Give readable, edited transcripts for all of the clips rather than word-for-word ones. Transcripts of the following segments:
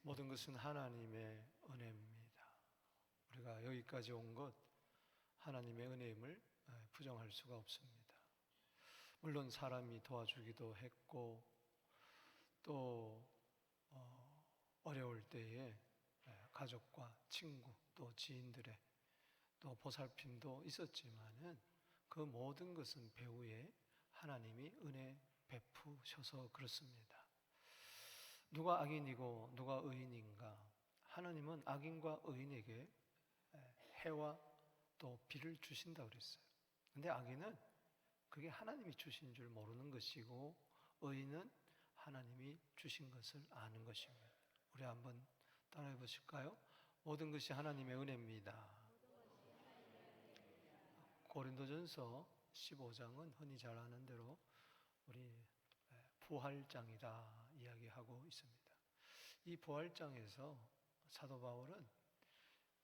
모든 것은 하나님의 은혜입니다. 우리가 여기까지 온 것 하나님의 은혜임을 부정할 수가 없습니다. 물론 사람이 도와주기도 했고 또 어려울 때에 가족과 친구 또 지인들의 또 보살핌도 있었지만은 그 모든 것은 배후에 하나님이 은혜 베푸셔서 그렇습니다. 누가 악인이고 누가 의인인가? 하나님은 악인과 의인에게 해와 또 비를 주신다 그랬어요. 근데 악인은 그게 하나님이 주신 줄 모르는 것이고 의인은 하나님이 주신 것을 아는 것입니다. 우리 한번 따라해 보실까요? 모든 것이 하나님의 은혜입니다. 고린도전서 15장은 흔히 잘 아는 대로 우리 부활장이다 이야기하고 있습니다. 이 부활장에서 사도 바울은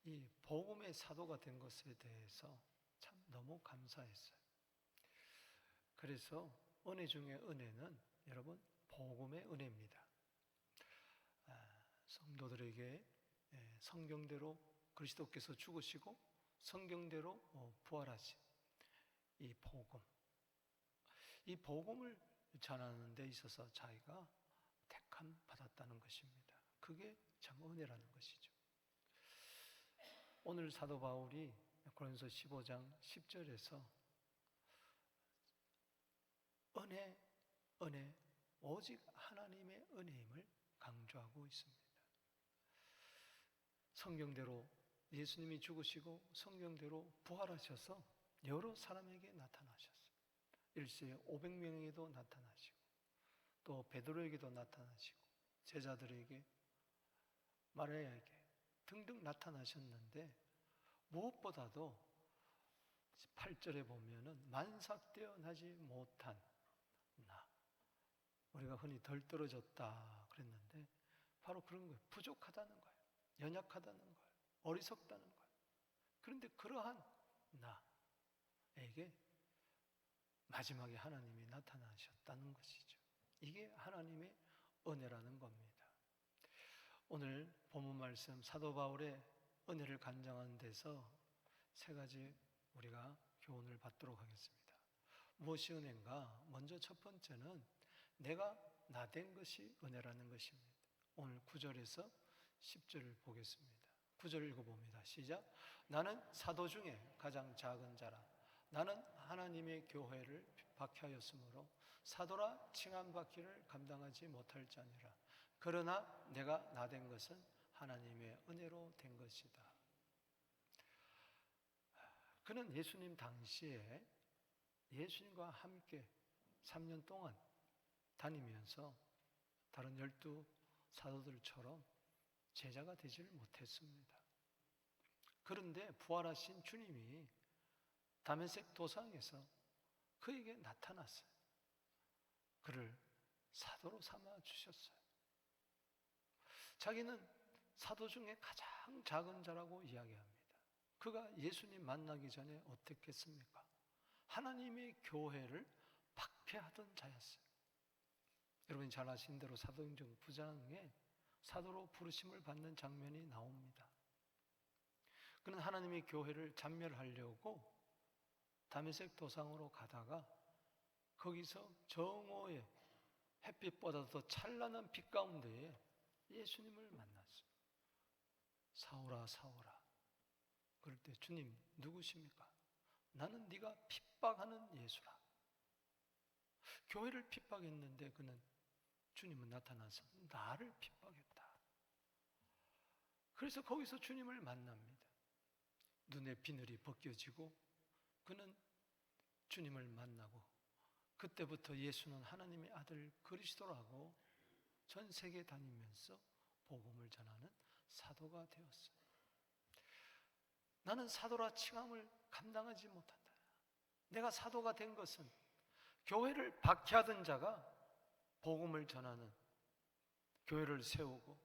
이 복음의 사도가 된 것에 대해서 참 너무 감사했어요. 그래서 은혜 중에 은혜는 여러분 복음의 은혜입니다. 성도들에게 성경대로 그리스도께서 죽으시고 성경대로 부활하신 이 복음, 이 복음을 전하는 데 있어서 자기가 택함 받았다는 것입니다. 그게 참 은혜라는 것이죠. 오늘 사도 바울이 고린도서 15장 10절에서 은혜, 오직 하나님의 은혜임을 강조하고 있습니다. 성경대로 예수님이 죽으시고 성경대로 부활하셔서 여러 사람에게 나타나셨어요. 일시에 500명에게도 나타나시고 또 베드로에게도 나타나시고 제자들에게 마리아에게 등등 나타나셨는데 무엇보다도 8절에 보면은 만삭되어 나지 못한 나, 우리가 흔히 덜 떨어졌다 그랬는데 바로 그런 거예요. 부족하다는 거예요. 연약하다는 거예요. 어리석다는 거예요. 그런데 그러한 나에게 마지막에 하나님이 나타나셨다는 것이죠. 이게 하나님의 은혜라는 겁니다. 오늘 본문 말씀 사도 바울의 은혜를 간증하는 데서 세 가지 우리가 교훈을 받도록 하겠습니다. 무엇이 은혜인가? 먼저 첫 번째는 내가 나 된 것이 은혜라는 것입니다. 오늘 9절에서 10절을 보겠습니다. 9절 읽어봅니다. 시작. 나는 사도 중에 가장 작은 자라. 나는 하나님의 교회를 박해하였으므로 사도라 칭함받기를 감당하지 못할 자니라. 그러나 내가 나 된 것은 하나님의 은혜로 된 것이다. 그는 예수님 당시에 예수님과 함께 3년 동안 다니면서 다른 12 사도들처럼 제자가 되지를 못했습니다. 그런데 부활하신 주님이 다메섹 도상에서 그에게 나타났어요. 그를 사도로 삼아 주셨어요. 자기는 사도 중에 가장 작은 자라고 이야기합니다. 그가 예수님 만나기 전에 어땠겠습니까? 하나님의 교회를 박해하던 자였어요. 여러분이 잘 아시는 대로 사도행전 9장에 사도로 부르심을 받는 장면이 나옵니다. 그는 하나님의 교회를 잔멸하려고 다메섹 도상으로 가다가 거기서 정오에 햇빛보다 더 찬란한 빛 가운데에 예수님을 만났어요. 사오라 사오라. 그럴 때 주님 누구십니까? 나는 네가 핍박하는 예수라. 교회를 핍박했는데 그는 주님은 나타나서 나를 핍박했다. 그래서 거기서 주님을 만납니다. 눈의 비늘이 벗겨지고 그는 주님을 만나고 그때부터 예수는 하나님의 아들 그리스도라고 전 세계 다니면서 복음을 전하는 사도가 되었어요. 나는 사도라 칭함을 감당하지 못한다. 내가 사도가 된 것은 교회를 박해하던 자가 복음을 전하는, 교회를 세우고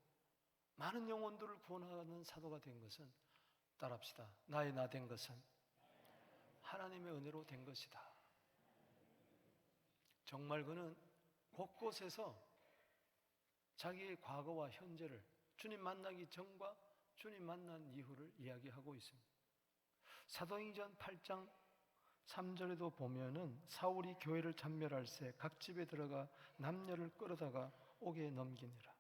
많은 영혼들을 구원하는 사도가 된 것은, 따라합시다. 나의 나 된 것은 하나님의 은혜로 된 것이다. 정말 그는 곳곳에서 자기의 과거와 현재를 주님 만나기 전과 주님 만난 이후를 이야기하고 있습니다. 사도행전 8장 3절에도 보면은 사울이 교회를 잔멸할새 각 집에 들어가 남녀를 끌어다가 옥에 넘기니라.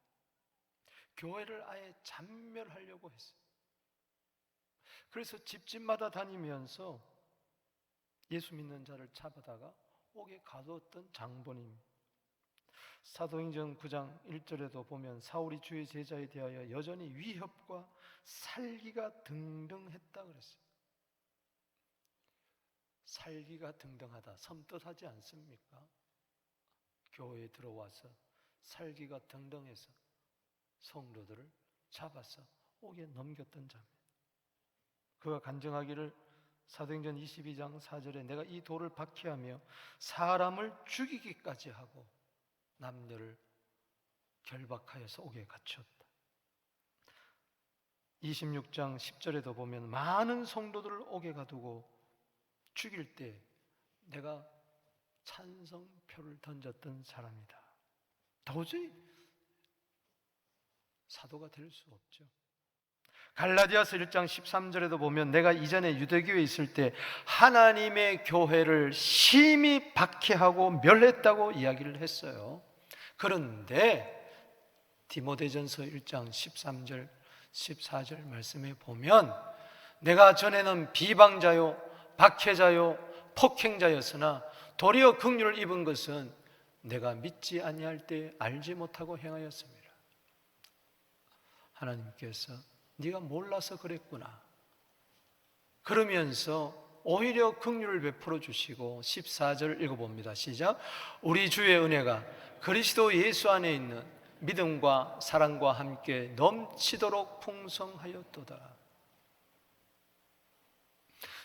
교회를 아예 잔멸하려고 했어요. 그래서 집집마다 다니면서 예수 믿는 자를 잡아다가 옥에 가두었던 장본입니다. 사도행전 9장 1절에도 보면 사울이 주의 제자에 대하여 여전히 위협과 살기가 등등했다 그랬어요. 살기가 등등하다, 섬뜩하지 않습니까? 교회에 들어와서 살기가 등등해서 성도들을 잡아서 옥에 넘겼던 자입니다. 그가 간증하기를 사도행전 22장 4절에 내가 이 돌을 박해하며 사람을 죽이기까지 하고 남녀를 결박하여서 옥에 갇혔다. 26장 10절에도 보면 많은 성도들을 옥에 가두고 죽일 때 내가 찬성표를 던졌던 사람이다. 도저히 사도가 될 수 없죠. 갈라디아서 1장 13절에도 보면 내가 이전에 유대교에 있을 때 하나님의 교회를 심히 박해하고 멸했다고 이야기를 했어요. 그런데 디모데전서 1장 13절 14절 말씀에 보면 내가 전에는 비방자요 박해자요 폭행자였으나 도리어 긍휼을 입은 것은 내가 믿지 아니할 때 알지 못하고 행하였습니다. 하나님께서 네가 몰라서 그랬구나 그러면서 오히려 긍휼을 베풀어 주시고 14절 읽어봅니다. 시작. 우리 주의 은혜가 그리스도 예수 안에 있는 믿음과 사랑과 함께 넘치도록 풍성하였도다.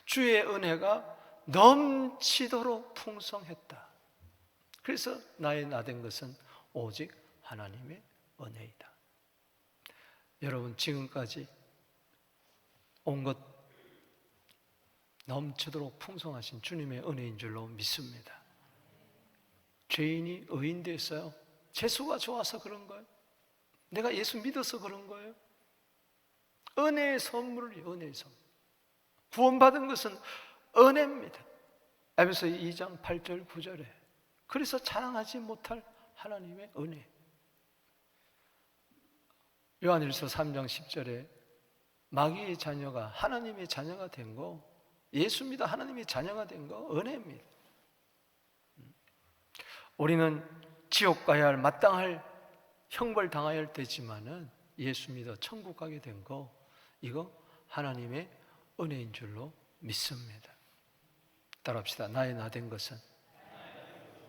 주의 은혜가 넘치도록 풍성했다. 그래서 나의 나된 것은 오직 하나님의 은혜이다. 여러분 지금까지 온 것 넘치도록 풍성하신 주님의 은혜인 줄로 믿습니다. 죄인이 의인 됐어요? 재수가 좋아서 그런 거예요? 내가 예수 믿어서 그런 거예요? 은혜의 선물이에요. 은혜의 선물. 구원받은 것은 은혜입니다. 에베소 2장 8절 9절에 그래서 자랑하지 못할 하나님의 은혜. 요한일서 3장 10절에 마귀의 자녀가 하나님의 자녀가 된 거, 예수 믿어 하나님의 자녀가 된 거 은혜입니다. 우리는 지옥 가야 할 마땅할 형벌 당해야 할 때지만은 예수 믿어 천국 가게 된 거 이거 하나님의 은혜인 줄로 믿습니다. 따라합시다. 나의 나 된 것은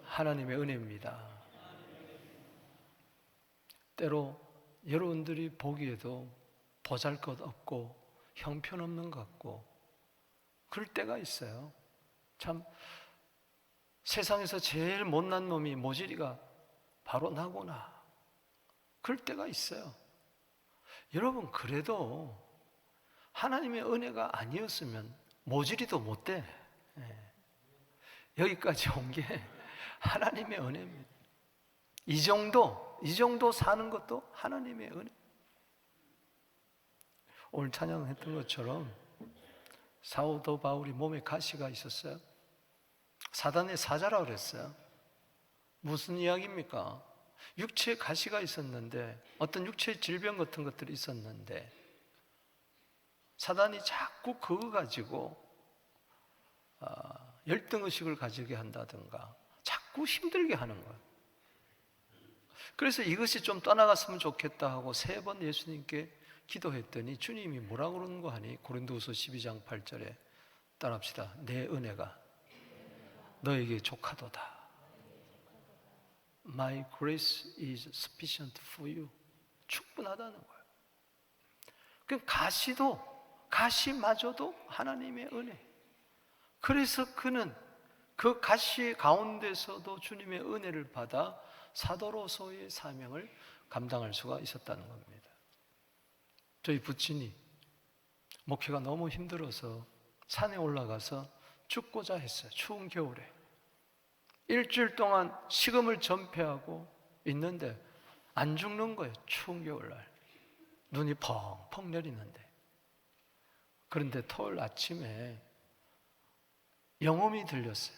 하나님의 은혜입니다. 때로 여러분들이 보기에도 보잘것없고 형편없는 것 같고 그럴 때가 있어요. 참 세상에서 제일 못난 놈이 모질이가 바로 나구나 그럴 때가 있어요. 여러분 그래도 하나님의 은혜가 아니었으면 모질이도 못 돼. 여기까지 온 게 하나님의 은혜입니다. 이 정도 사는 것도 하나님의 은혜. 오늘 찬양했던 것처럼 사도 바울이 몸에 가시가 있었어요. 사단의 사자라고 그랬어요. 무슨 이야기입니까? 육체에 가시가 있었는데 어떤 육체의 질병 같은 것들이 있었는데 사단이 자꾸 그거 가지고 열등의식을 가지게 한다든가 자꾸 힘들게 하는 거예요. 그래서 이것이 좀 떠나갔으면 좋겠다 하고 3번 예수님께 기도했더니 주님이 뭐라고 그러는 거 하니? 고린도후서 12장 8절에 따라합시다. 내 은혜가 너에게 족하도다. My grace is sufficient for you. 충분하다는 거예요. 그럼 가시마저도 하나님의 은혜. 그래서 그는 그 가시 가운데서도 주님의 은혜를 받아 사도로서의 사명을 감당할 수가 있었다는 겁니다. 저희 부친이 목회가 너무 힘들어서 산에 올라가서 죽고자 했어요. 추운 겨울에 일주일 동안 식음을 전폐하고 있는데 안 죽는 거예요. 추운 겨울날 눈이 펑펑 내리는데, 그런데 토요일 아침에 영음이 들렸어요.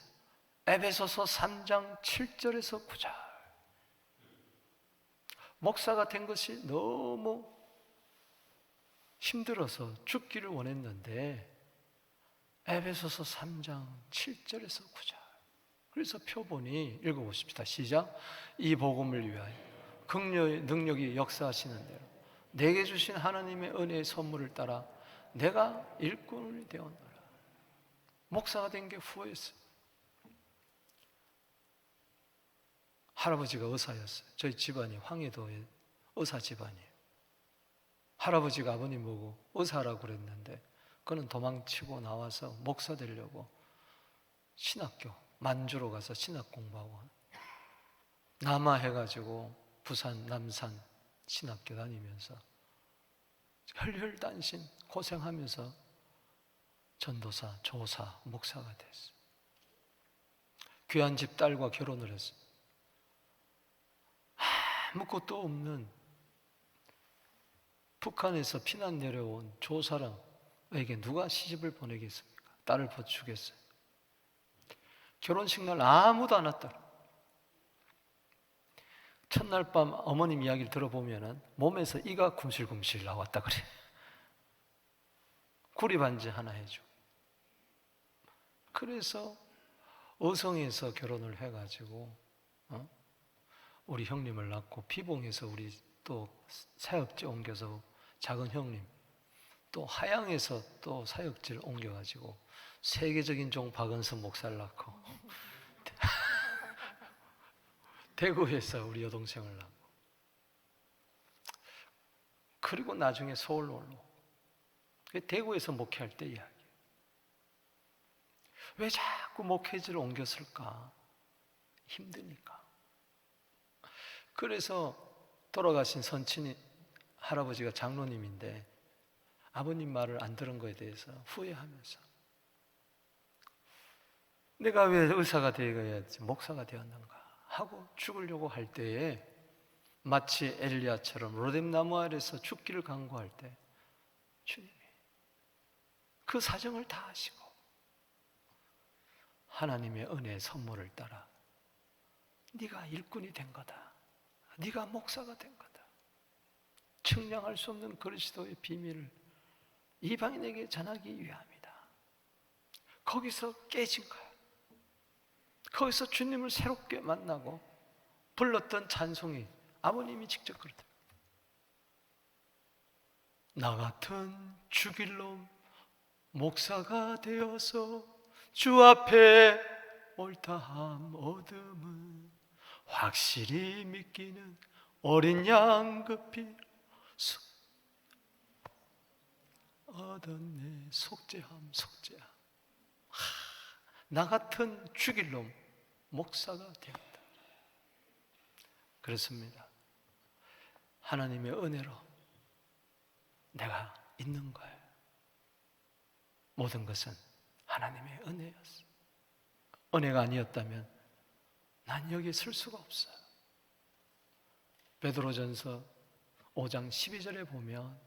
에베소서 3장 7절에서 9절. 목사가 된 것이 너무 힘들어서 죽기를 원했는데 에베소서 3장 7절에서 9절. 그래서 표본이 읽어보십시다. 시작. 이 복음을 위하여 긍휼의 능력이 역사하시는 대로 내게 주신 하나님의 은혜의 선물을 따라 내가 일꾼이 되었노라. 목사가 된 게 후회였어요. 할아버지가 의사였어요. 저희 집안이 황해도의 의사 집안이에요. 할아버지가 아버님 보고 의사라고 그랬는데 그는 도망치고 나와서 목사 되려고 신학교 만주로 가서 신학 공부하고 남아해가지고 부산 남산 신학교 다니면서 혈혈단신 고생하면서 전도사, 조사, 목사가 됐어요. 귀한 집 딸과 결혼을 했어요. 아무것도 없는 북한에서 피난 내려온 조사랑에게 누가 시집을 보내겠습니까? 딸을 버주겠어요. 결혼식 날 아무도 안 왔더라. 첫날 밤 어머님 이야기를 들어보면 몸에서 이가 굶실굶실 나왔다 그래. 구리 반지 하나 해줘. 그래서 어성에서 결혼을 해가지고 우리 형님을 낳고, 피봉에서 우리 또 사역지 옮겨서 작은 형님, 또 하양에서 또 사역지를 옮겨가지고 세계적인 종 박은선 목사를 낳고 대구에서 우리 여동생을 낳고, 그리고 나중에 서울로 올라오고, 대구에서 목회할 때 이야기. 왜 자꾸 목회지를 옮겼을까? 힘드니까. 그래서 돌아가신 선친이 할아버지가 장로님인데 아버님 말을 안 들은 거에 대해서 후회하면서 내가 왜 의사가 되어야지 목사가 되었는가 하고 죽으려고 할 때에 마치 엘리야처럼 로뎀나무 아래서 죽기를 간구할 때 주님이 그 사정을 다 아시고 하나님의 은혜의 선물을 따라 네가 일꾼이 된 거다, 네가 목사가 된 거다, 측량할 수 없는 그리스도의 비밀을 이방인에게 전하기 위함이다. 거기서 깨진 거야. 거기서 주님을 새롭게 만나고 불렀던 찬송이 아버님이 직접 그러더라. 나 같은 죽일 놈 목사가 되어서 주 앞에 옳다함 얻음은 확실히 믿기는 어린 양 그 피로 얻었네. 속죄함, 속죄함. 나 같은 죽일 놈 목사가 되었다. 그렇습니다. 하나님의 은혜로 내가 있는 거예요. 모든 것은 하나님의 은혜였어요. 은혜가 아니었다면 난 여기에 설 수가 없어요. 베드로전서 5장 12절에 보면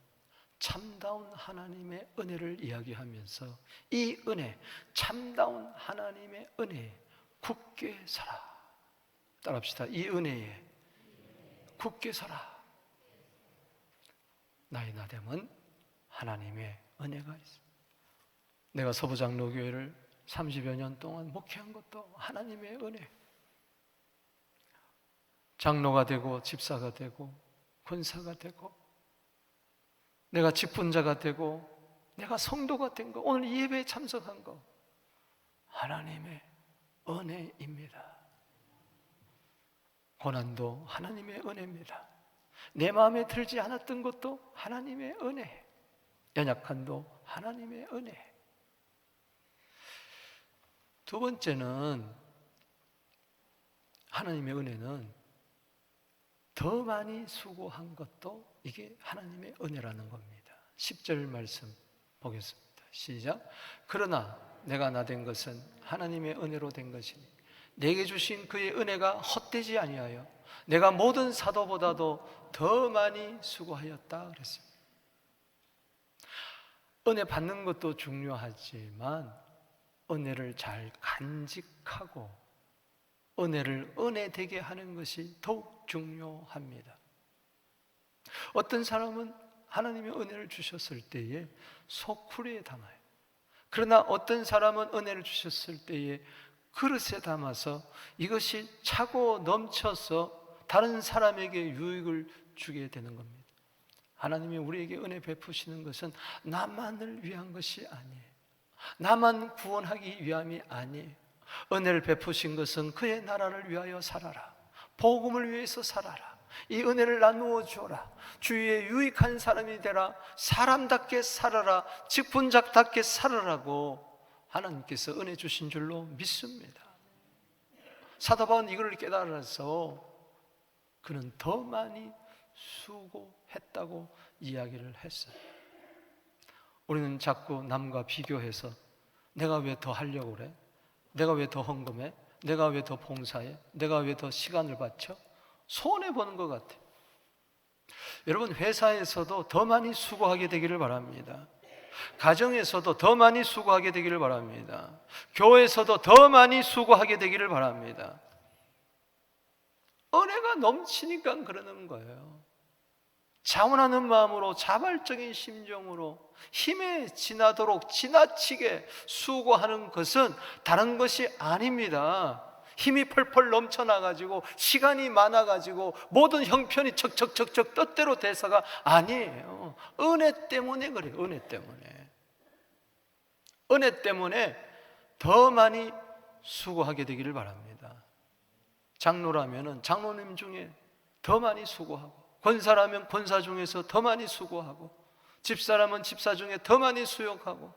참다운 하나님의 은혜를 이야기하면서 이 은혜, 참다운 하나님의 은혜에 굳게 서라. 따라합시다. 이 은혜에 굳게 서라. 나의 나됨은 하나님의 은혜가 있습니다. 내가 서부장로교회를 30여 년 동안 목회한 것도 하나님의 은혜. 장로가 되고 집사가 되고 권사가 되고 내가 직분자가 되고 내가 성도가 된 거, 오늘 이 예배에 참석한 거 하나님의 은혜입니다. 고난도 하나님의 은혜입니다. 내 마음에 들지 않았던 것도 하나님의 은혜, 연약함도 하나님의 은혜. 두 번째는 하나님의 은혜는 더 많이 수고한 것도 이게 하나님의 은혜라는 겁니다. 10절 말씀 보겠습니다. 시작. 그러나 내가 나 된 것은 하나님의 은혜로 된 것이니 내게 주신 그의 은혜가 헛되지 아니하여 내가 모든 사도보다도 더 많이 수고하였다 그랬습니다. 은혜 받는 것도 중요하지만 은혜를 잘 간직하고 은혜를 은혜되게 하는 것이 더욱 중요합니다. 어떤 사람은 하나님이 은혜를 주셨을 때에 소쿠리에 담아요. 그러나 어떤 사람은 은혜를 주셨을 때에 그릇에 담아서 이것이 차고 넘쳐서 다른 사람에게 유익을 주게 되는 겁니다. 하나님이 우리에게 은혜 베푸시는 것은 나만을 위한 것이 아니에요. 나만 구원하기 위함이 아니에요. 은혜를 베푸신 것은 그의 나라를 위하여 살아라, 복음을 위해서 살아라, 이 은혜를 나누어 주어라, 주위에 유익한 사람이 되라, 사람답게 살아라, 직분자답게 살아라고 하나님께서 은혜 주신 줄로 믿습니다. 사도 바울은 이걸 깨달아서 그는 더 많이 수고했다고 이야기를 했어요. 우리는 자꾸 남과 비교해서 내가 왜 더 하려고 그래? 내가 왜 더 헌금해? 내가 왜 더 봉사해? 내가 왜 더 시간을 바쳐? 손해보는 것 같아요. 여러분, 회사에서도 더 많이 수고하게 되기를 바랍니다. 가정에서도 더 많이 수고하게 되기를 바랍니다. 교회에서도 더 많이 수고하게 되기를 바랍니다. 은혜가 넘치니까 그러는 거예요. 자원하는 마음으로, 자발적인 심정으로 힘에 지나도록 지나치게 수고하는 것은 다른 것이 아닙니다. 힘이 펄펄 넘쳐나가지고 시간이 많아가지고 모든 형편이 척척척척 뜻대로 돼서가 아니에요. 은혜 때문에 그래요. 은혜 때문에. 은혜 때문에 더 많이 수고하게 되기를 바랍니다. 장로라면 장로님 중에 더 많이 수고하고, 권사라면 권사 중에서 더 많이 수고하고, 집사라면 집사 중에 더 많이 수용하고,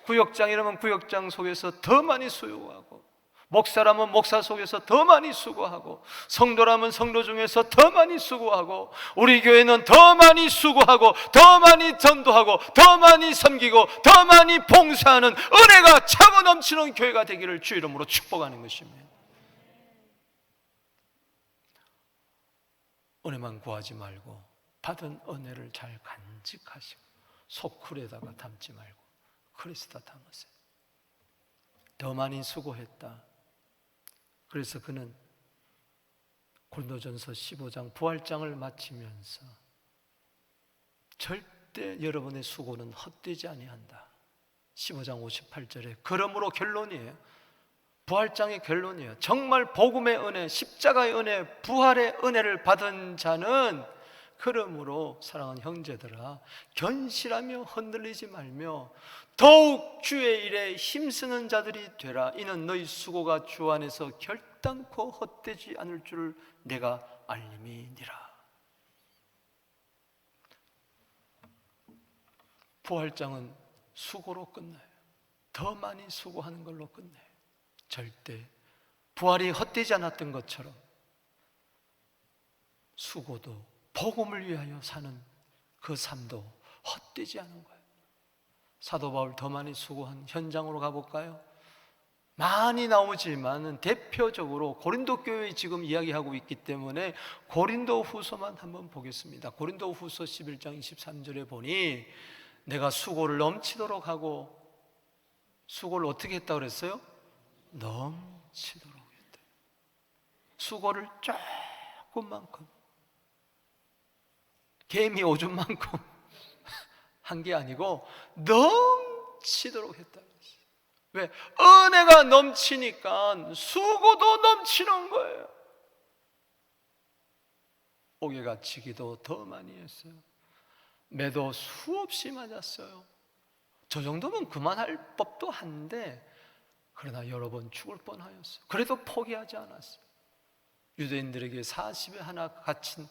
구역장이라면 구역장 속에서 더 많이 수용하고, 목사라면 목사 속에서 더 많이 수고하고, 성도라면 성도 중에서 더 많이 수고하고, 우리 교회는 더 많이 수고하고 더 많이 전도하고 더 많이 섬기고 더 많이 봉사하는 은혜가 차고 넘치는 교회가 되기를 주 이름으로 축복하는 것입니다. 은혜만 구하지 말고 받은 은혜를 잘 간직하시고 소쿠리에다가 담지 말고 그리스도다 담으세요. 더 많이 수고했다. 그래서 그는 고린도전서 15장 부활장을 마치면서 절대 여러분의 수고는 헛되지 아니한다. 15장 58절에 그러므로 결론이에요. 부활장의 결론이에요. 정말 복음의 은혜, 십자가의 은혜, 부활의 은혜를 받은 자는 그러므로 사랑하는 형제들아, 견실하며 흔들리지 말며 더욱 주의 일에 힘쓰는 자들이 되라. 이는 너희 수고가 주 안에서 결단코 헛되지 않을 줄을 내가 알림이니라. 부활장은 수고로 끝나요. 더 많이 수고하는 걸로 끝나요. 절대 부활이 헛되지 않았던 것처럼 수고도 복음을 위하여 사는 그 삶도 헛되지 않은 거예요. 사도 바울 더 많이 수고한 현장으로 가볼까요? 많이 나오지만 대표적으로 고린도 교회 지금 이야기하고 있기 때문에 고린도 후서만 한번 보겠습니다. 고린도 후서 11장 23절에 보니 내가 수고를 넘치도록 하고, 수고를 어떻게 했다고 그랬어요? 넘치도록 했다. 수고를 조금만큼, 개미 오줌만큼 한 게 아니고 넘치도록 했다. 왜? 은혜가 넘치니까 수고도 넘치는 거예요. 옥에가 치기도 더 많이 했어요. 매도 수없이 맞았어요. 저 정도면 그만할 법도 한데, 그러나 여러 번 죽을 뻔하였어요. 그래도 포기하지 않았어요. 유대인들에게 40에 하나 갇힌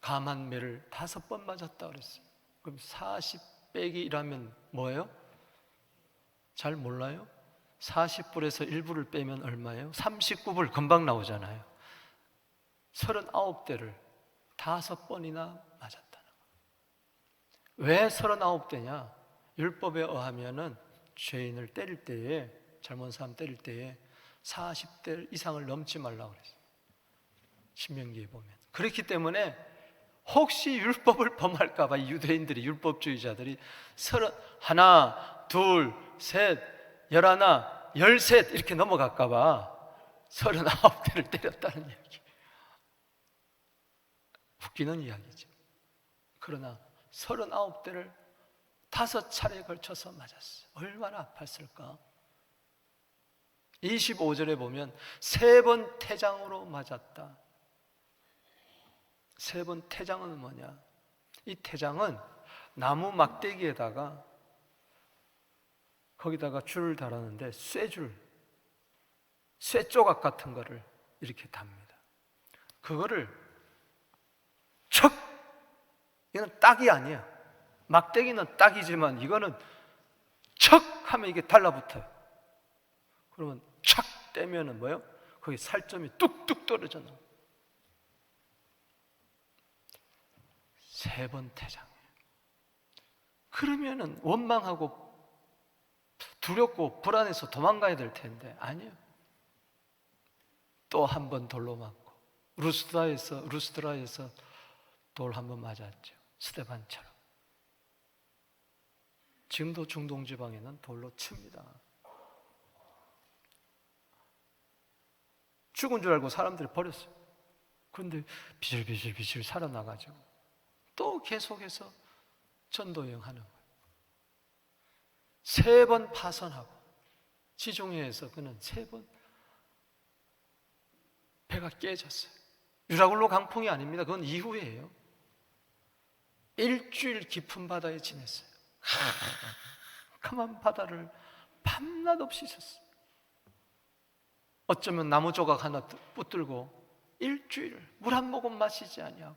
감한 매를 5번 맞았다 그랬어요. 그럼 40 빼기 1하면 뭐예요? 잘 몰라요? 40불에서 1불을 빼면 얼마예요? 39불 금방 나오잖아요. 39대를 5번이나 맞았다는 거예요. 왜 39대냐? 율법에 의하면은 죄인을 때릴 때에, 잘못한 사람 때릴 때에 40대 이상을 넘지 말라고 그랬어요. 신명기에 보면. 그렇기 때문에 혹시 율법을 범할까봐 유대인들이, 율법주의자들이 하나, 둘, 셋, 열하나, 열셋 이렇게 넘어갈까봐 39대를 때렸다는 이야기. 웃기는 이야기죠. 그러나 39대를 5차례에 걸쳐서 맞았어요. 얼마나 아팠을까? 25절에 보면 3번 태장으로 맞았다. 3번 태장은 뭐냐? 이 태장은 나무 막대기에다가 거기다가 줄을 달았는데 쇠조각 같은 거를 이렇게 답니다. 그거를 척! 이건 딱이 아니야. 막대기는 딱이지만 이거는 척! 하면 이게 달라붙어요. 그러면 척! 떼면은 뭐예요? 거기 살점이 뚝뚝 떨어져 나와요. 3번 태장이에요. 그러면은 원망하고 두렵고 불안해서 도망가야 될 텐데 아니에요. 또 한 번 돌로 맞고 루스드라에서 돌 한 번 맞았죠. 스데반처럼. 지금도 중동 지방에는 돌로 칩니다. 죽은 줄 알고 사람들이 버렸어요. 그런데 비실비실 살아나가지고 또 계속해서 전도여행하는 거예요. 3번 파선하고 지중해에서 그는 3번 배가 깨졌어요. 유라굴로 강풍이 아닙니다. 그건 이후에예요. 일주일 깊은 바다에 지냈어요. 캄캄한 바다를 밤낮 없이 있었어요. 어쩌면 나무 조각 하나 붙들고 일주일 물 한 모금 마시지 아니하고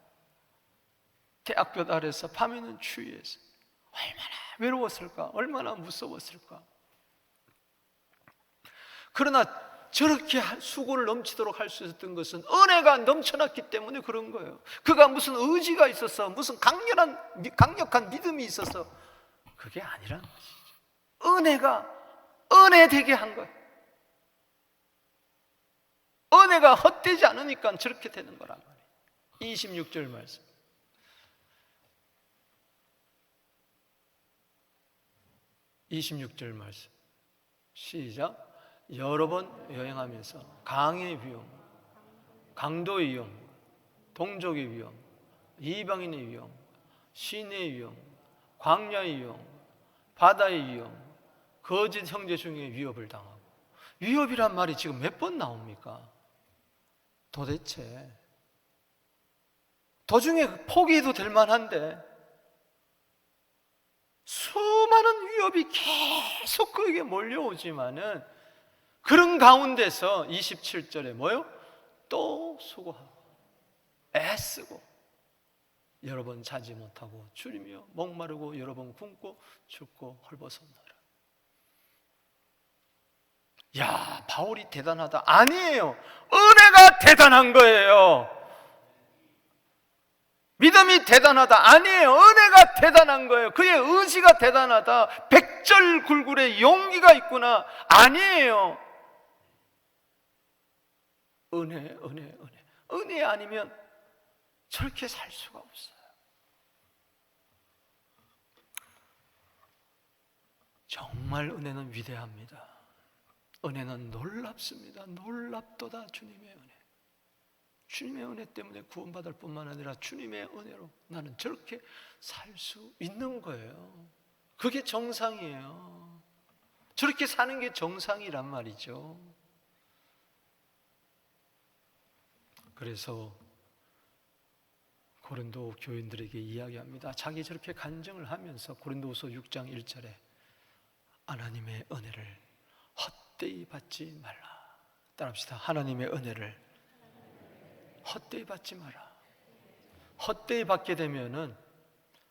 대학볕 아래서 밤에는 추위해서 얼마나 외로웠을까, 얼마나 무서웠을까. 그러나 저렇게 수고를 넘치도록 할 수 있었던 것은 은혜가 넘쳐났기 때문에 그런 거예요. 그가 무슨 의지가 있어서, 무슨 강력한 믿음이 있어서 그게 아니라는 것이죠. 은혜가 은혜되게 한 거예요. 은혜가 헛되지 않으니까 저렇게 되는 거란 말이에요. 26절 말씀. 26절 말씀. 시작. 여러 번 여행하면서 강의 위험, 강도의 위험, 동족의 위험, 이방인의 위험, 시내의 위험, 광야의 위험, 바다의 위험, 거짓 형제 중에 위협을 당하고. 위협이란 말이 지금 몇 번 나옵니까? 도대체 도중에 포기해도 될 만한데 수많은 위협이 계속 그에게 몰려오지만은 그런 가운데서 27절에 뭐요? 또 수고하고 애쓰고 여러 번 자지 못하고 줄이며 목마르고 여러 번 굶고 춥고 헐벗었노라. 야, 바울이 대단하다. 아니에요. 은혜가 대단한 거예요. 믿음이 대단하다. 아니에요. 은혜가 대단한 거예요. 그의 의지가 대단하다. 백절굴굴의 용기가 있구나. 아니에요. 은혜 아니면 저렇게 살 수가 없어요. 정말 은혜는 위대합니다. 은혜는 놀랍습니다. 놀랍도다 주님의 은혜. 주님의 은혜 때문에 구원받을 뿐만 아니라 주님의 은혜로 나는 저렇게 살 수 있는 거예요. 그게 정상이에요. 저렇게 사는 게 정상이란 말이죠. 그래서 고린도 교인들에게 이야기합니다. 자기 저렇게 간증을 하면서 고린도후서 6장 1절에 하나님의 은혜를 헛되이 받지 말라. 따라합시다. 하나님의 은혜를 헛되이 받지 마라. 헛되이 받게 되면은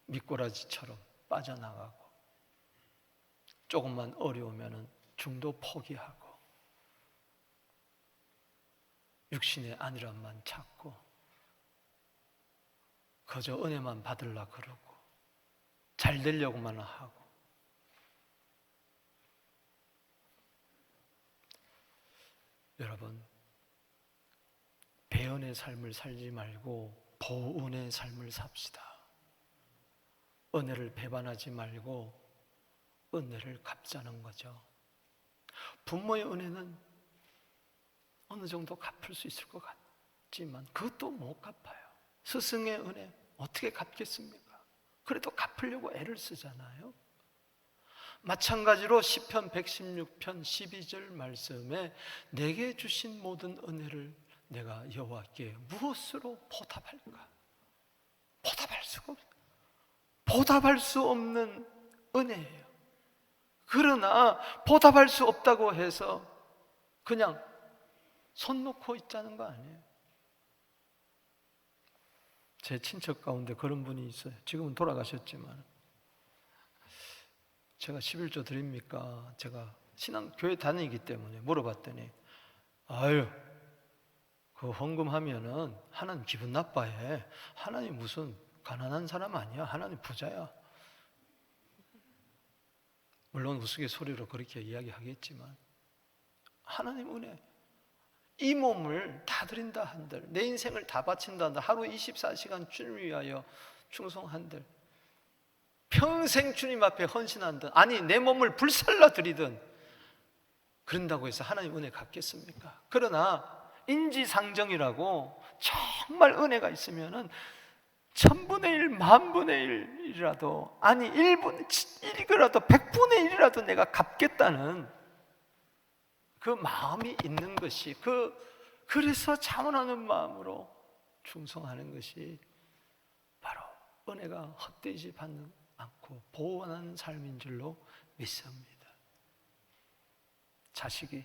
미꾸라지처럼 빠져나가고 조금만 어려우면은 중도 포기하고 육신의 안일함만 찾고 그저 은혜만 받으려 그러고 잘 되려고만 하고. 여러분, 배은의 삶을 살지 말고 보은의 삶을 삽시다. 은혜를 배반하지 말고 은혜를 갚자는 거죠. 부모의 은혜는 어느 정도 갚을 수 있을 것 같지만 그것도 못 갚아요. 스승의 은혜 어떻게 갚겠습니까? 그래도 갚으려고 애를 쓰잖아요. 마찬가지로 시편 116편 12절 말씀에 내게 주신 모든 은혜를 내가 여호와께 무엇으로 보답할까? 보답할 수 없는 은혜예요. 그러나 보답할 수 없다고 해서 그냥 손 놓고 있자는 거 아니에요. 제 친척 가운데 그런 분이 있어요. 지금은 돌아가셨지만 제가 11조 드립니까? 제가 교회 다니기 때문에 물어봤더니 아유, 그 헌금하면은 하나님 기분 나빠해. 하나님 무슨 가난한 사람 아니야. 하나님 부자야. 물론 우스갯소리로 그렇게 이야기하겠지만 하나님 은혜, 이 몸을 다 드린다 한들, 내 인생을 다 바친다 한들, 하루 24시간 주님을 위하여 충성한들, 평생 주님 앞에 헌신한들, 아니 내 몸을 불살라 드리든 그런다고 해서 하나님 은혜 갚겠습니까? 그러나 인지상정이라고 정말 은혜가 있으면은 1000분의 1, 10,000분의 1이라도, 아니 1분 1이라도 100분의 1이라도 내가 갚겠다는 그 마음이 있는 것이, 그래서 자원하는 마음으로 충성하는 것이 바로 은혜가 헛되지 않고 보호하는 삶인 줄로 믿습니다. 자식이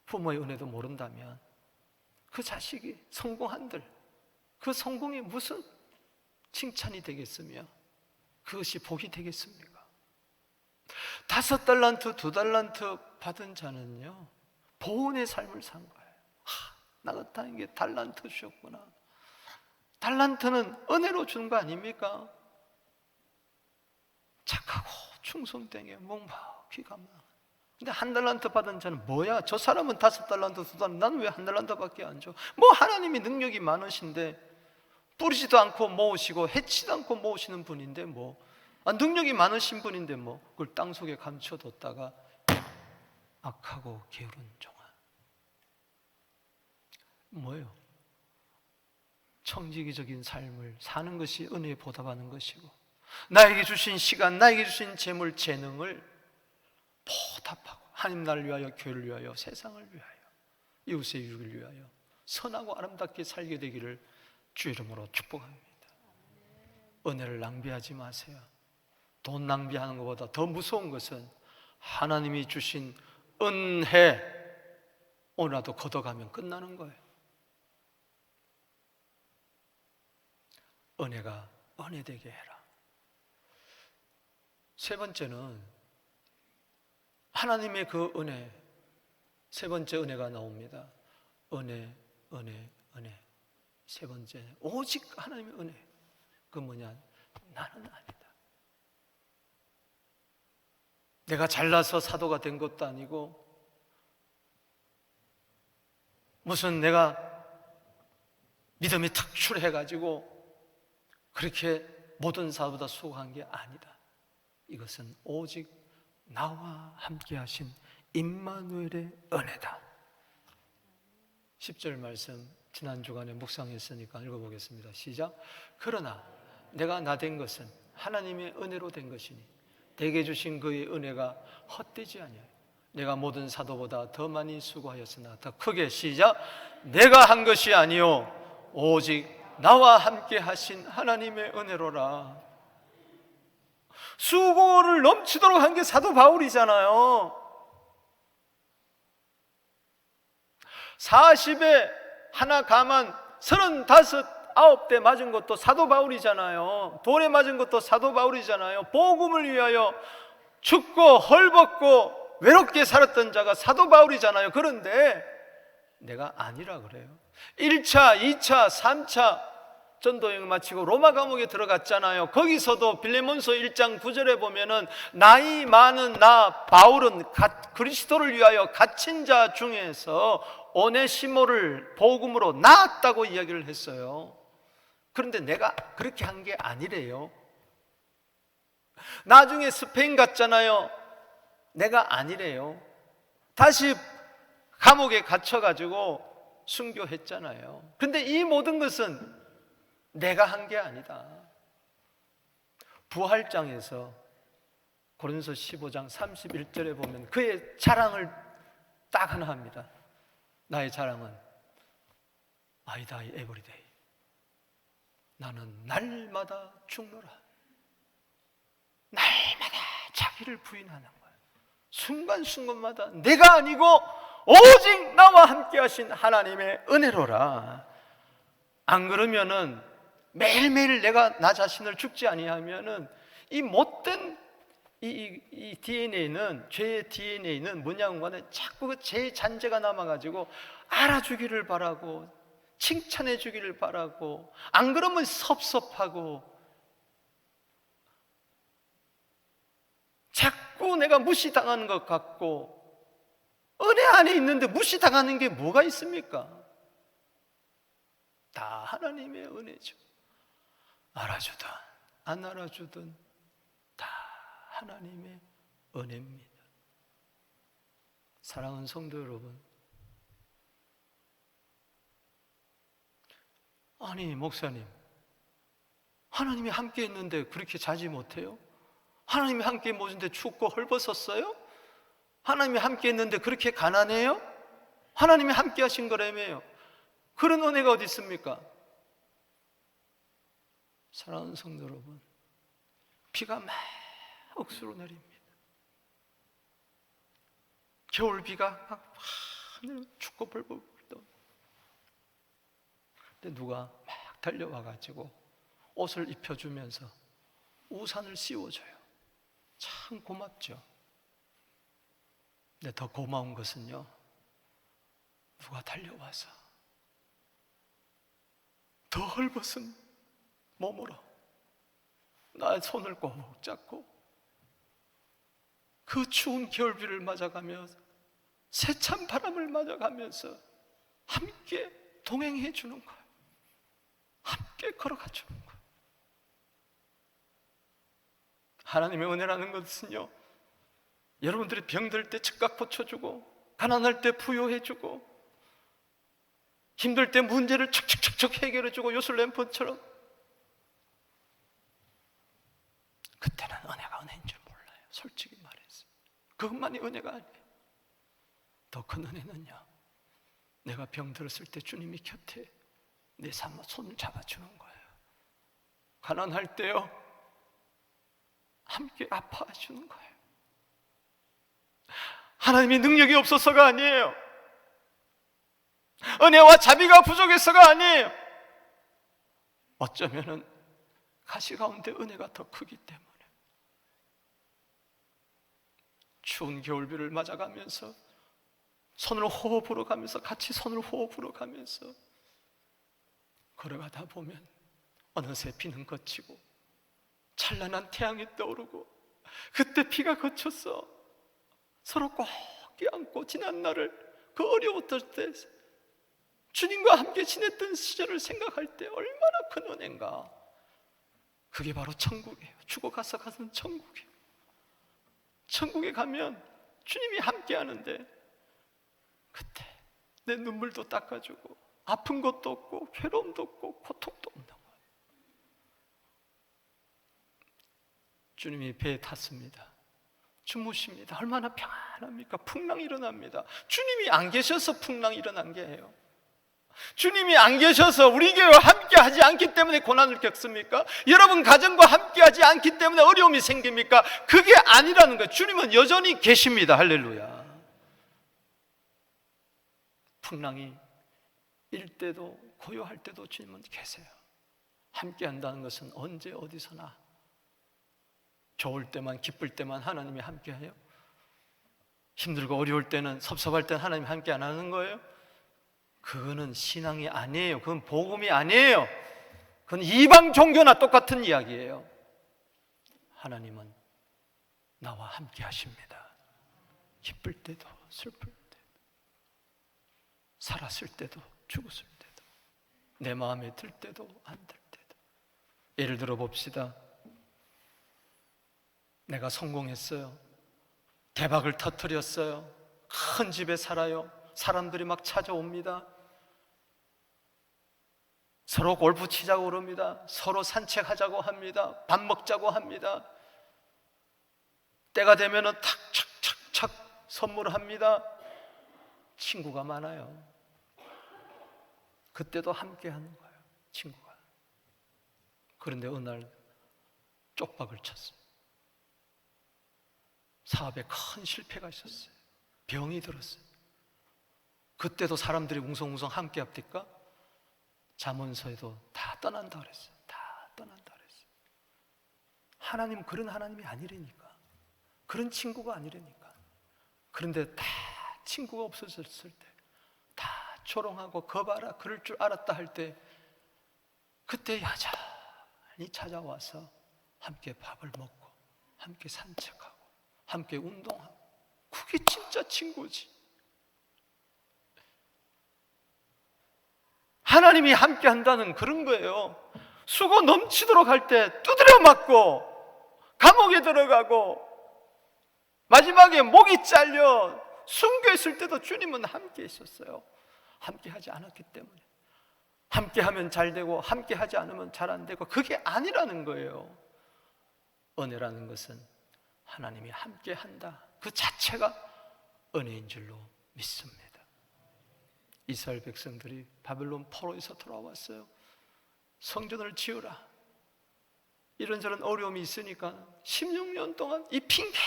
부모의 은혜도 모른다면 그 자식이 성공한들 그 성공이 무슨 칭찬이 되겠으며 그것이 복이 되겠습니까? 5달란트, 2달란트 받은 자는요 보은의 삶을 산 거예요. 나 같은 게 달란트 주셨구나. 달란트는 은혜로 준 거 아닙니까? 착하고 충성되게 묵묵히 가만. 근데 1달란트 받은 자는 뭐야? 저 사람은 5달란트, 2달란트, 나는 왜 1달란트밖에 안 줘? 뭐 하나님이 능력이 많으신데 뿌리지도 않고 모으시고 해치지도 않고 모으시는 분인데 능력이 많으신 분인데 그걸 땅속에 감춰뒀다가 악하고 게으른 종아. 뭐예요? 청지기적인 삶을 사는 것이 은혜에 보답하는 것이고, 나에게 주신 시간, 나에게 주신 재물, 재능을 보답하고 하나님 나를 위하여, 교회를 위하여, 세상을 위하여, 이웃의 유익을 위하여 선하고 아름답게 살게 되기를 주의 이름으로 축복합니다. 은혜를 낭비하지 마세요. 돈 낭비하는 것보다 더 무서운 것은 하나님이 주신 은혜 오늘라도 걷어가면 끝나는 거예요. 은혜가 은혜되게 해라. 세 번째는 하나님의 그 은혜, 세 번째 은혜가 나옵니다. 은혜. 세 번째, 오직 하나님의 은혜. 그 뭐냐? 나는 아니다. 내가 잘나서 사도가 된 것도 아니고, 무슨 내가 믿음이 특출해가지고 그렇게 모든 사도보다 수고한 게 아니다. 이것은 오직 나와 함께 하신 임마누엘의 은혜다. 10절 말씀 지난 주간에 묵상했으니까 읽어보겠습니다. 시작. 그러나 내가 나 된 것은 하나님의 은혜로 된 것이니 내게 주신 그의 은혜가 헛되지 아니하여 내가 모든 사도보다 더 많이 수고하였으나 더 크게. 시작. 내가 한 것이 아니요 오직 나와 함께 하신 하나님의 은혜로라. 수고를 넘치도록 한 게 사도 바울이잖아요. 40에 하나 가만 35, 9대 맞은 것도 사도 바울이잖아요. 돌에 맞은 것도 사도 바울이잖아요. 복음을 위하여 죽고 헐벗고 외롭게 살았던 자가 사도 바울이잖아요. 그런데 내가 아니라 그래요. 1차, 2차, 3차 전도여행을 마치고 로마 감옥에 들어갔잖아요. 거기서도 빌레몬서 1장 9절에 보면은 나이 많은 나 바울은 그리스도를 위하여 갇힌 자 중에서 오네시모를 복음으로 낳았다고 이야기를 했어요. 그런데 내가 그렇게 한 게 아니래요. 나중에 스페인 갔잖아요. 내가 아니래요. 다시 감옥에 갇혀가지고 순교했잖아요. 근데 이 모든 것은 내가 한 게 아니다. 부활장에서 고린도서 15장 31절에 보면 그의 자랑을 딱 하나 합니다. 나의 자랑은 I die every day. 나는 날마다 죽노라. 날마다 자기를 부인하는 거예요. 순간순간마다 내가 아니고 오직 나와 함께 하신 하나님의 은혜로라. 안 그러면은 매일매일 내가 나 자신을 죽지 아니하면은 이 못된 이 DNA는, 죄의 DNA는 뭐냐고 하면 자꾸 그 죄의 잔재가 남아가지고 알아주기를 바라고 칭찬해 주기를 바라고, 안 그러면 섭섭하고, 자꾸 내가 무시당하는 것 같고, 은혜 안에 있는데 무시당하는 게 뭐가 있습니까? 다 하나님의 은혜죠. 알아주든 안 알아주든 다 하나님의 은혜입니다. 사랑하는 성도 여러분, 아니 목사님, 하나님이 함께 했는데 그렇게 자지 못해요? 하나님이 함께 모신데 춥고 헐벗었어요? 하나님이 함께 했는데 그렇게 가난해요? 하나님이 함께 하신 거라며요. 그런 은혜가 어디 있습니까? 사랑하는 성도 여러분, 비가 막 억수로 내립니다. 겨울비가 막 춥고 벌벌 떨고, 근데 누가 막 달려와가지고 옷을 입혀주면서 우산을 씌워줘요. 참 고맙죠. 근데 더 고마운 것은요, 누가 달려와서 더 헐벗은 몸으로 나의 손을 꼭 잡고 그 추운 겨울비를 맞아가며 세찬 바람을 맞아가면서 함께 동행해 주는 거예요. 함께 걸어가 주는 거예요. 하나님의 은혜라는 것은요, 여러분들이 병들 때 즉각 고쳐주고, 가난할 때 부여해주고, 힘들 때 문제를 척척척척 해결해주고, 요술램프처럼. 그때는 은혜가 은혜인 줄 몰라요. 솔직히 말해서 그것만이 은혜가 아니에요. 더 큰 은혜는요, 내가 병들었을 때 주님이 곁에 내 손을 잡아주는 거예요. 가난할 때요, 함께 아파하시는 거예요. 하나님이 능력이 없어서가 아니에요. 은혜와 자비가 부족해서가 아니에요. 어쩌면은 가시 가운데 은혜가 더 크기 때문에 추운 겨울비를 맞아가면서 손을 호흡 불어가면서, 같이 손을 호흡 불어가면서 걸어가다 보면 어느새 비는 그치고 찬란한 태양이 떠오르고, 그때 비가 그쳤어. 서로 꼭 껴안고 지난 날을, 그 어려웠을 때 주님과 함께 지냈던 시절을 생각할 때 얼마나 큰 은혜인가. 그게 바로 천국이에요. 죽어가서 가는 천국이에요. 천국에 가면 주님이 함께 하는데, 그때 내 눈물도 닦아주고, 아픈 것도 없고 괴로움도 없고 고통도 없는 거예요. 주님이 배에 탔습니다. 주무십니다. 얼마나 평안합니까? 풍랑이 일어납니다. 주님이 안 계셔서 풍랑이 일어난 게 예요. 주님이 안 계셔서 우리 교회와 함께 하지 않기 때문에 고난을 겪습니까? 여러분 가정과 함께 하지 않기 때문에 어려움이 생깁니까? 그게 아니라는 거예요. 주님은 여전히 계십니다. 할렐루야. 풍랑이 일 때도 고요할 때도 주님은 계세요. 함께 한다는 것은 언제 어디서나, 좋을 때만 기쁠 때만 하나님이 함께 해요? 힘들고 어려울 때는, 섭섭할 때는 하나님이 함께 안 하는 거예요? 그거는 신앙이 아니에요. 그건 복음이 아니에요. 그건 이방 종교나 똑같은 이야기예요. 하나님은 나와 함께 하십니다. 기쁠 때도 슬플 때도, 살았을 때도 죽었을 때도, 내 마음에 들 때도 안 들 때도. 예를 들어 봅시다. 내가 성공했어요. 대박을 터뜨렸어요. 큰 집에 살아요. 사람들이 막 찾아옵니다. 서로 골프 치자고 그럽니다. 서로 산책하자고 합니다. 밥 먹자고 합니다. 때가 되면은 탁착착착 선물합니다. 친구가 많아요. 그때도 함께 하는 거예요, 친구가. 그런데 어느 날 쪽박을 쳤어요. 사업에 큰 실패가 있었어요. 병이 들었어요. 그때도 사람들이 웅성웅성 함께 합니까? 잠언서에도 다 떠난다 그랬어요. 다 떠난다 그랬어요. 하나님 그런 하나님이 아니라니까. 그런 친구가 아니라니까. 그런데 다 친구가 없어졌을 때, 다 조롱하고 거봐라 그럴 줄 알았다 할 때, 그때 여전히 찾아와서 함께 밥을 먹고 함께 산책하고 함께 운동하고, 그게 진짜 친구지. 하나님이 함께 한다는 그런 거예요. 수고 넘치도록 할 때 두드려 맞고 감옥에 들어가고 마지막에 목이 잘려 순교 있을 때도 주님은 함께 있었어요. 함께 하지 않았기 때문에. 함께 하면 잘 되고 함께 하지 않으면 잘 안 되고, 그게 아니라는 거예요. 은혜라는 것은 하나님이 함께 한다, 그 자체가 은혜인 줄로 믿습니다. 이스라엘 백성들이 바벨론 포로에서 돌아왔어요. 성전을 지으라, 이런저런 어려움이 있으니까 16년 동안 이 핑계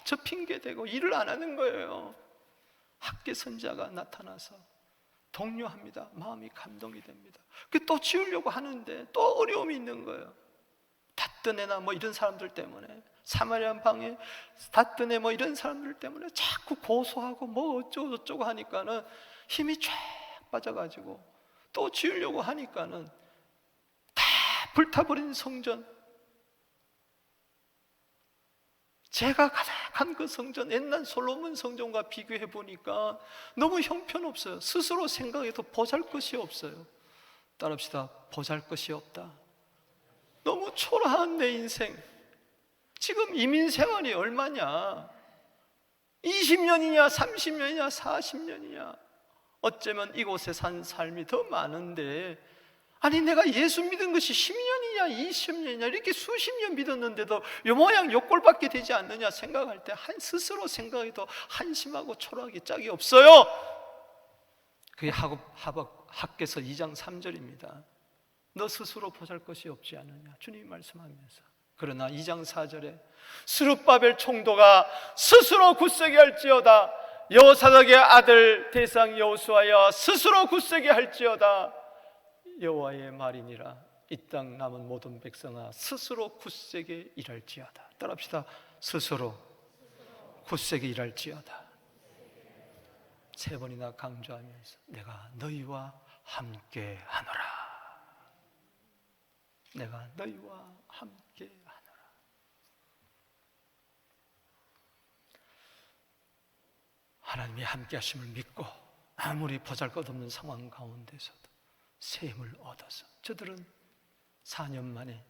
저 핑계 대고 일을 안 하는 거예요. 학개 선지자가 나타나서 독려합니다. 마음이 감동이 됩니다. 또 지으려고 하는데 또 어려움이 있는 거예요. 닷드네나 뭐 이런 사람들 때문에, 사마리아 방에 닷드네 뭐 이런 사람들 때문에 자꾸 고소하고 뭐 어쩌고 저쩌고 하니까는 힘이 쫙 빠져가지고 또 지으려고 하니까는 다 불타버린 성전, 제가 가득한 그 성전, 옛날 솔로몬 성전과 비교해 보니까 너무 형편없어요. 스스로 생각해도 보잘것이 없어요. 따라합시다. 보잘것이 없다. 너무 초라한 내 인생. 지금 이민 생활이 얼마냐? 20년이냐 30년이냐 40년이냐? 어쩌면 이곳에 산 삶이 더 많은데, 아니 내가 예수 믿은 것이 10년이냐 20년이냐 이렇게 수십 년 믿었는데도 요 모양 요 꼴밖에 되지 않느냐 생각할 때 스스로 생각해도 한심하고 초라하기 짝이 없어요. 그게 학개서 2장 3절입니다. 너 스스로 보잘것이 없지 않느냐, 주님이 말씀하면서. 그러나 2장 4절에 스룹바벨 총독아 스스로 굳세게 할지어다, 여호사닥의 아들 대상 여호수아여 스스로 굳세게 할지어다, 여호와의 말이니라. 이 땅 남은 모든 백성아 스스로 굳세게 일할지어다. 따라합시다. 스스로 굳세게 일할지어다. 세 번이나 강조하면서 내가 너희와 함께 하노라. 내가 너희와 함께 하노라. 하나님이 함께 하심을 믿고 아무리 보잘것없는 상황 가운데서도 새 힘을 얻어서 저들은 4년 만에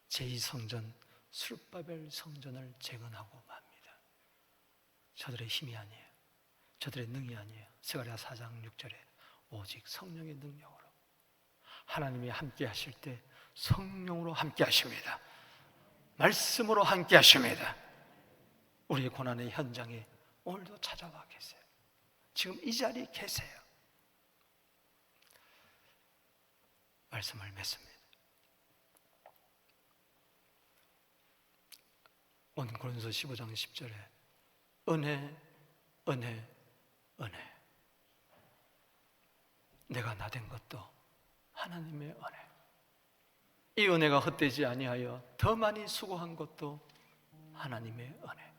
제2성전 스룹바벨 성전을 재건하고 맙니다. 저들의 힘이 아니에요. 저들의 능이 아니에요. 스가랴 4장 6절에 오직 성령의 능력으로, 하나님이 함께 하실 때 성령으로 함께 하십니다. 말씀으로 함께 하십니다. 우리의 고난의 현장에 오늘도 찾아와 계세요. 지금 이 자리에 계세요. 말씀을 맺습니다. 오늘 고린도서 15장 10절에 은혜, 은혜, 은혜. 내가 나된 것도 하나님의 은혜. 이 은혜가 헛되지 아니하여 더 많이 수고한 것도 하나님의 은혜.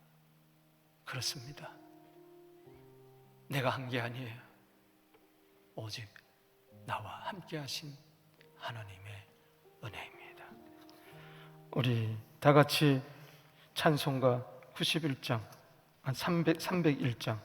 그렇습니다. 내가 한 게 아니에요. 오직 나와 함께 하신 하나님의 은혜입니다. 우리 다 같이 찬송가 91장, 301장